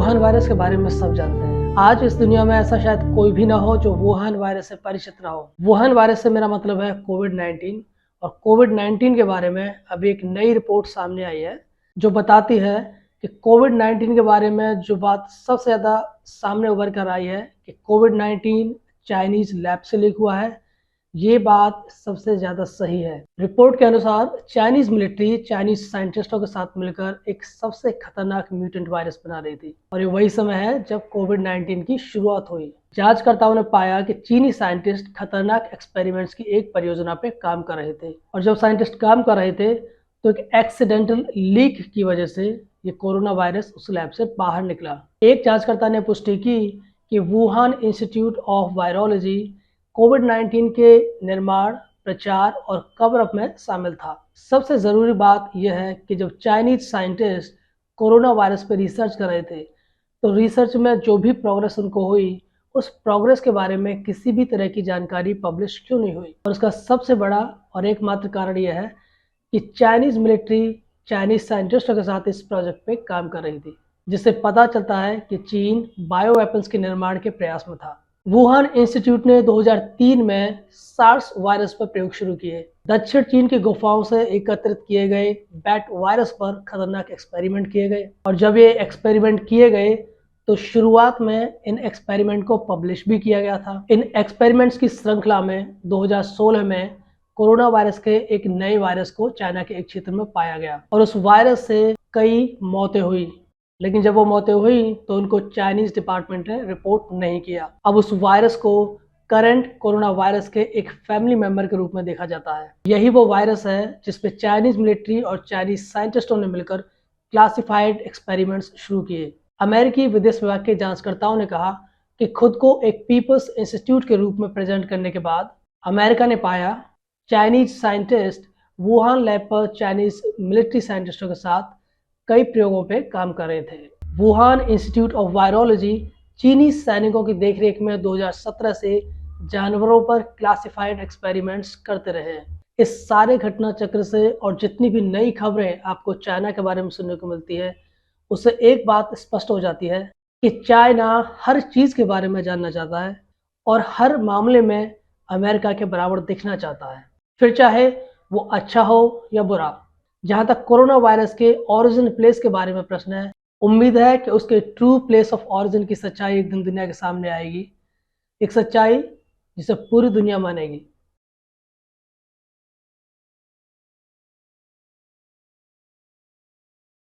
Wuhan virus के बारे में सब जानते हैं। आज इस दुनिया में ऐसा शायद कोई भी ना हो जो वुहान वायरस से परिचित ना हो। वुहान वायरस से मेरा मतलब है कोविड-19। और कोविड-19 के बारे में अभी एक नई रिपोर्ट सामने आई है जो बताती है कि कोविड-19 के बारे में जो बात सबसे ज़्यादा सामने उभर कर आई है कि कोविड-19 चाइनीज लैब से लीक हुआ है। ये बात सबसे ज़्यादा सही है। रिपोर्ट के अनुसार चाइनीज मिलिट्री चाइनीज साइंटिस्टों के साथ मिलकर एक सबसे खतरनाक म्यूटेंट वायरस बना रही थी और ये वही समय है जब कोविड-19 की शुरुआत हुई। जांचकर्ताओं ने पाया कि चीनी साइंटिस्ट खतरनाक एक्सपेरिमेंट्स की एक परियोजना पे काम कर रहे थे और जब साइंटिस्ट काम कर रहे थे तो एक एक्सीडेंटल लीक की वजह से ये कोरोना वायरस उस लैब से बाहर निकला। एक जांचकर्ता ने पुष्टि की कि वुहान इंस्टीट्यूट ऑफ वायरोलॉजी कोविड-19 के निर्माण, प्रचार और कवर अप में शामिल था। सबसे ज़रूरी बात यह है कि जब चाइनीज साइंटिस्ट कोरोना वायरस पर रिसर्च कर रहे थे तो रिसर्च में जो भी प्रोग्रेस उनको हुई उस प्रोग्रेस के बारे में किसी भी तरह की जानकारी पब्लिश क्यों नहीं हुई। और उसका सबसे बड़ा और एकमात्र कारण यह है कि चाइनीज मिलिट्री चाइनीज साइंटिस्टों के साथ इस प्रोजेक्ट पे काम कर रही थी, जिससे पता चलता है कि चीन बायो वेपन्स के निर्माण के प्रयास में था। वुहान इंस्टीट्यूट ने 2003 में सार्स वायरस पर प्रयोग शुरू किए। दक्षिण चीन की गुफाओं से एकत्रित किए गए बैट वायरस पर खतरनाक एक्सपेरिमेंट किए गए और जब ये एक्सपेरिमेंट किए गए तो शुरुआत में इन एक्सपेरिमेंट को पब्लिश भी किया गया था। इन एक्सपेरिमेंट्स की श्रृंखला में 2016 में कोरोना वायरस के एक नए वायरस को चाइना के एक क्षेत्र में पाया गया और उस वायरस से कई मौतें हुई, लेकिन जब वो मौतें हुई तो उनको चाइनीज डिपार्टमेंट ने रिपोर्ट नहीं किया। अब उस वायरस को करंट कोरोना वायरस के एक फैमिली मेंबर के रूप में देखा जाता है। यही वो वायरस है जिस पे चाइनीज मिलिट्री और चाइनीज साइंटिस्टों ने मिलकर क्लासिफाइड एक्सपेरिमेंट्स शुरू किए। अमेरिकी विदेश विभाग के जांचकर्ताओं ने कहा कि खुद को एक पीपल्स इंस्टीट्यूट के रूप में प्रेजेंट करने के बाद अमेरिका ने पाया चाइनीज साइंटिस्ट वुहान लैब पर चाइनीज मिलिट्री साइंटिस्टों के साथ कई प्रयोगों पे काम कर रहे थे। वुहान इंस्टीट्यूट ऑफ वायरोलॉजी चीनी सैनिकों की देखरेख में 2017 से जानवरों पर क्लासिफाइड एक्सपेरिमेंट्स करते रहे। इस सारे घटना चक्र से और जितनी भी नई खबरें आपको चाइना के बारे में सुनने को मिलती है उससे एक बात स्पष्ट हो जाती है कि चाइना हर चीज़ के बारे में जानना चाहता है और हर मामले में अमेरिका के बराबर दिखना चाहता है, फिर चाहे वो अच्छा हो या बुरा। जहां तक कोरोना वायरस के ओरिजिन प्लेस के बारे में प्रश्न है, उम्मीद है कि उसके ट्रू प्लेस ऑफ ओरिजिन की सच्चाई एक दिन दुनिया के सामने आएगी, एक सच्चाई जिसे पूरी दुनिया मानेगी।